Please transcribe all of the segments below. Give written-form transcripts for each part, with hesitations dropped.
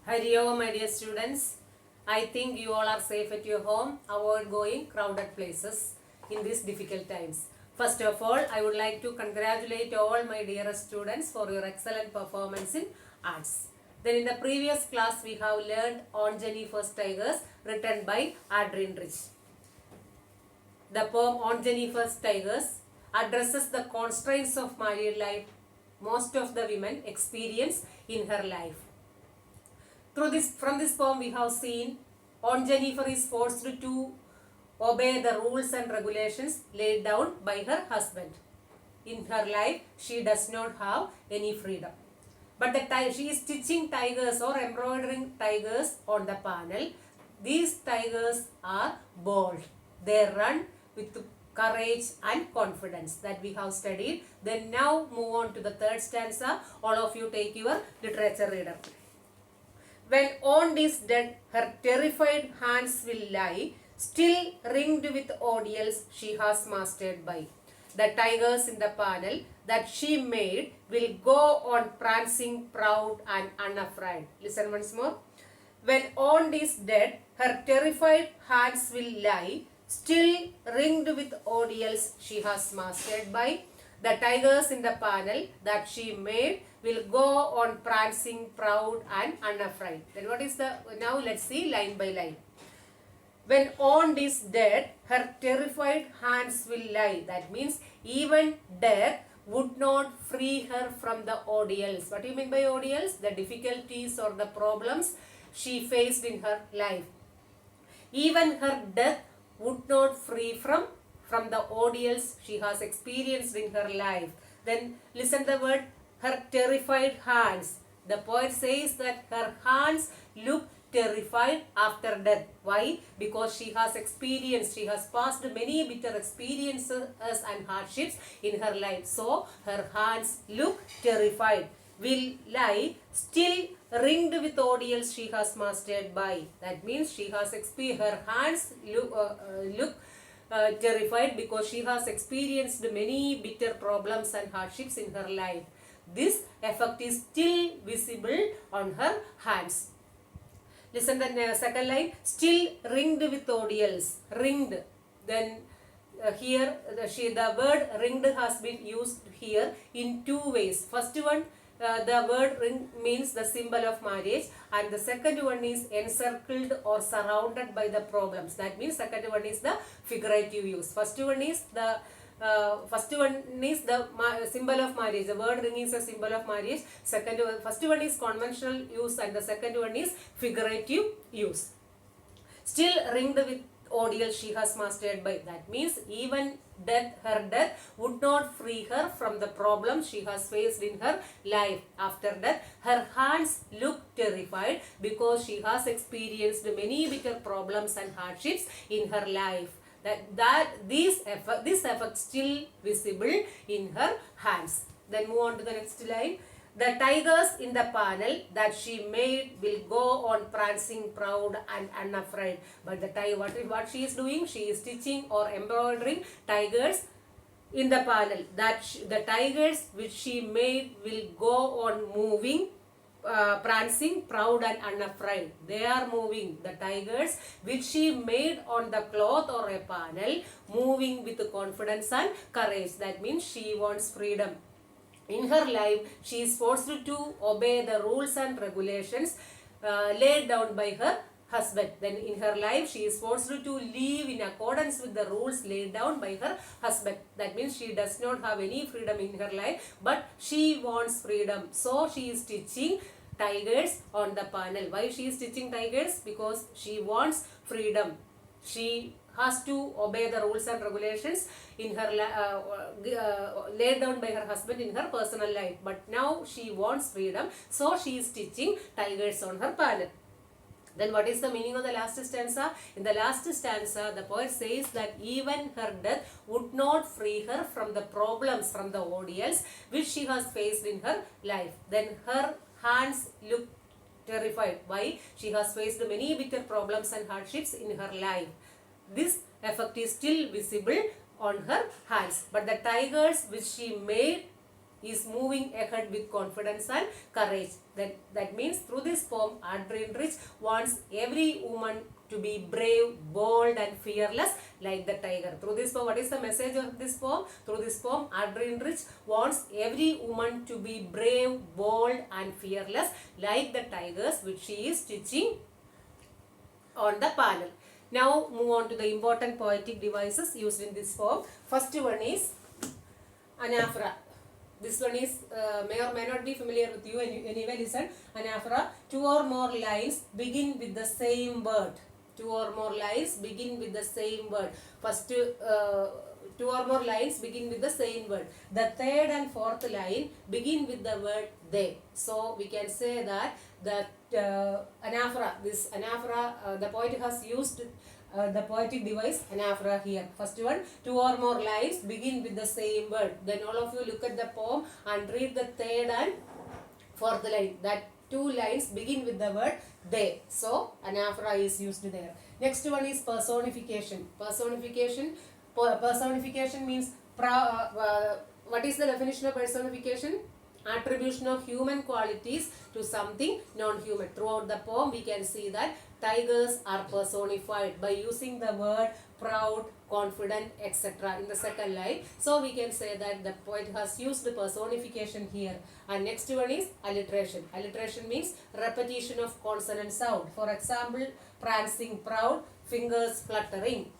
Hari Om, my dear students. I think you all are safe at your home. Avoid going crowded places in these difficult times. First of all, I would like to congratulate all my dearest students for your excellent performance in arts. Then in the previous class, we have learned On Jennifer's Tigers written by Adrian Rich. The poem On Jennifer's Tigers addresses the constraints of married life most of the women experience in her life. From this poem we have seen On Jennifer is forced to obey the rules and regulations laid down by her husband. In her life, she does not have any freedom. But she is stitching tigers or embroidering tigers on the panel. These tigers are bold. They run with courage and confidence that we have studied. Then now move on to the third stanza. All of you take your literature reader. When Ond is dead, her terrified hands will lie, still ringed with ordeals she has mastered by. The tigers in the panel that she made will go on prancing proud and unafraid. Listen once more. When Ond is dead, her terrified hands will lie, still ringed with ordeals she has mastered by. The tigers in the panel that she made will go on prancing proud and unafraid. Then what is now let's see line by line. When Ond is dead, her terrified hands will lie. That means even death would not free her from the ordeals. What do you mean by ordeals? The difficulties or the problems she faced in her life. Even her death would not free from the ordeals she has experienced in her life. Then listen the word, her terrified hands. The poet says that her hands look terrified after death. Why? Because she has passed many bitter experiences and hardships in her life. So her hands look terrified, will lie still ringed with ordeals she has mastered by. That means she has her hands look terrified because she has experienced many bitter problems and hardships in her life. This effect is still visible on her hands. Listen the second line. Still ringed with ordeals. Ringed. Then here the word ringed has been used here in two ways. First one, the word ring means the symbol of marriage, and the second one is encircled or surrounded by the problems. That means second one is the figurative use. First one is the symbol of marriage. The word ring is a symbol of marriage. First one is conventional use and the second one is figurative use. Still ringed with ordeal she has mastered by. That means even her death would not free her from the problems she has faced in her life. After death, her hands look terrified because she has experienced many bitter problems and hardships in her life. This effect still visible in her hands. Then move on to the next line. The tigers in the panel that she made will go on prancing proud and unafraid. But what she is doing? She is stitching or embroidering tigers in the panel. The tigers which she made will go on moving, prancing proud and unafraid. They are moving. The tigers which she made on the cloth or a panel, moving with confidence and courage. That means she wants freedom. In her life, she is forced to obey the rules and regulations laid down by her husband. Then in her life, she is forced to live in accordance with the rules laid down by her husband. That means she does not have any freedom in her life, but she wants freedom. So she is stitching tigers on the panel. Why she is stitching tigers? Because she wants freedom. She has to obey the rules and regulations in her laid down by her husband in her personal life. But now she wants freedom, so she is stitching tigers on her panel. Then what is the meaning of the last stanza? In the last stanza, the poet says that even her death would not free her from the problems, from the ordeals which she has faced in her life. Then her hands look terrified. Why? She has faced many bitter problems and hardships in her life. This effect is still visible on her hands. But the tigers which she made is moving ahead with confidence and courage. That means through this poem, Aldrich wants every woman to be brave, bold and fearless like the tiger. Through this poem, what is the message of this poem? Through this poem, Aldrich wants every woman to be brave, bold and fearless like the tigers which she is stitching on the panel. Now move on to the important poetic devices used in this poem. First one is anaphora. This one is may or may not be familiar with you. Anyway, listen. Anaphora. Two or more lines begin with the same word. Two or more lines begin with the same word. First two or more lines begin with the same word. The third and fourth line begin with the word they. So we can say that anaphora, this anaphora, the poet has used the poetic device anaphora here. First one, two or more lines begin with the same word. Then all of you look at the poem and read the third and fourth line. That two lines begin with the word they. So anaphora is used there. Next one is personification. Personification means what is the definition of personification? Attribution of human qualities to something non-human. Throughout the poem we can see that tigers are personified by using the word proud, confident, etc. in the second line. So we can say that the poet has used the personification here. And next one is alliteration. Alliteration means repetition of consonant sound. For example, prancing, proud, fingers fluttering.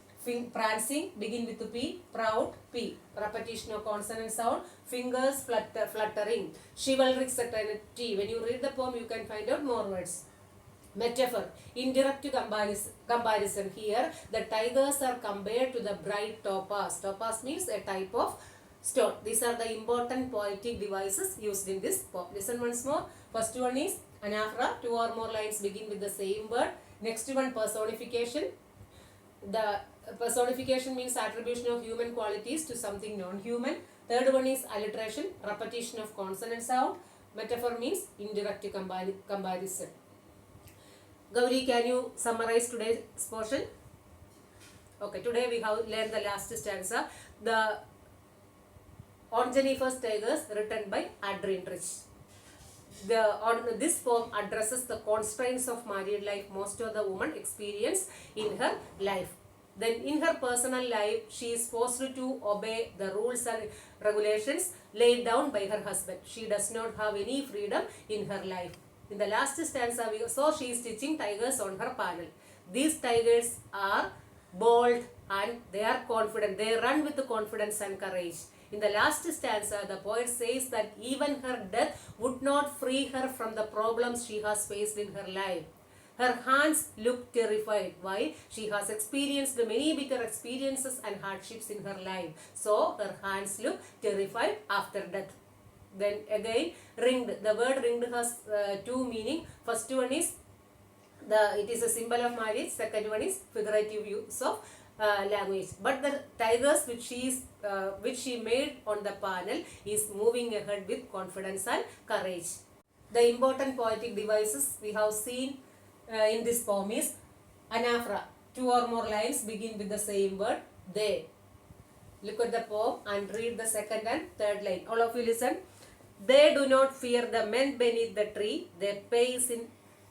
Prancing begin with P, proud, P. Repetition of consonant sound, fingers fluttering. Chivalric certainty. When you read the poem, you can find out more words. Metaphor, indirect comparison. Here, the tigers are compared to the bright topaz. Topaz means a type of stone. These are the important poetic devices used in this poem. Listen once more. First one is anaphora. Two or more lines begin with the same word. Next one, personification. The personification means attribution of human qualities to something non-human. Third one is alliteration, repetition of consonant sound. Metaphor means indirect comparison. Gauri, can you summarize today's portion? Okay, today we have learned the last stanza. The On Jennifer's Tigers, written by Aldrich. This poem addresses the constraints of married life most of the women experience in her life. Then in her personal life, she is forced to obey the rules and regulations laid down by her husband. She does not have any freedom in her life. In the last stanza, she is stitching tigers on her panel. These tigers are bold and they are confident. They run with confidence and courage. In the last stanza, the poet says that even her death would not free her from the problems she has faced in her life. Her hands look terrified. Why? She has experienced many bitter experiences and hardships in her life. So, her hands look terrified after death. Then again, ringed. The word ringed has two meanings. First one is it is a symbol of marriage. Second one is figurative use of language. But the tigers which she made on the panel is moving ahead with confidence and courage. The important poetic devices we have seen in this poem is anaphora. Two or more lines begin with the same word they. Look at the poem and read the second and third line. All of you listen. They do not fear the men beneath the tree. They pace in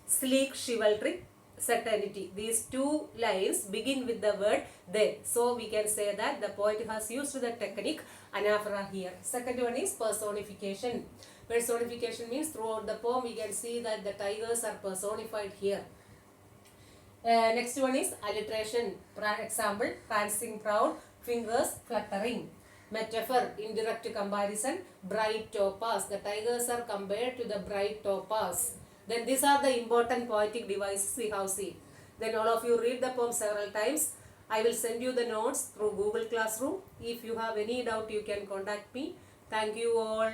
sleek chivalric certainty. These two lines begin with the word they. So we can say that the poet has used the technique anaphora here. Second one is personification. Personification means throughout the poem we can see that the tigers are personified here. Next one is alliteration. Example, prancing proud, fingers fluttering. Metaphor, indirect comparison, bright topaz. The tigers are compared to the bright topaz. Then these are the important poetic devices we have seen. Then all of you read the poem several times. I will send you the notes through Google Classroom. If you have any doubt, you can contact me. Thank you all.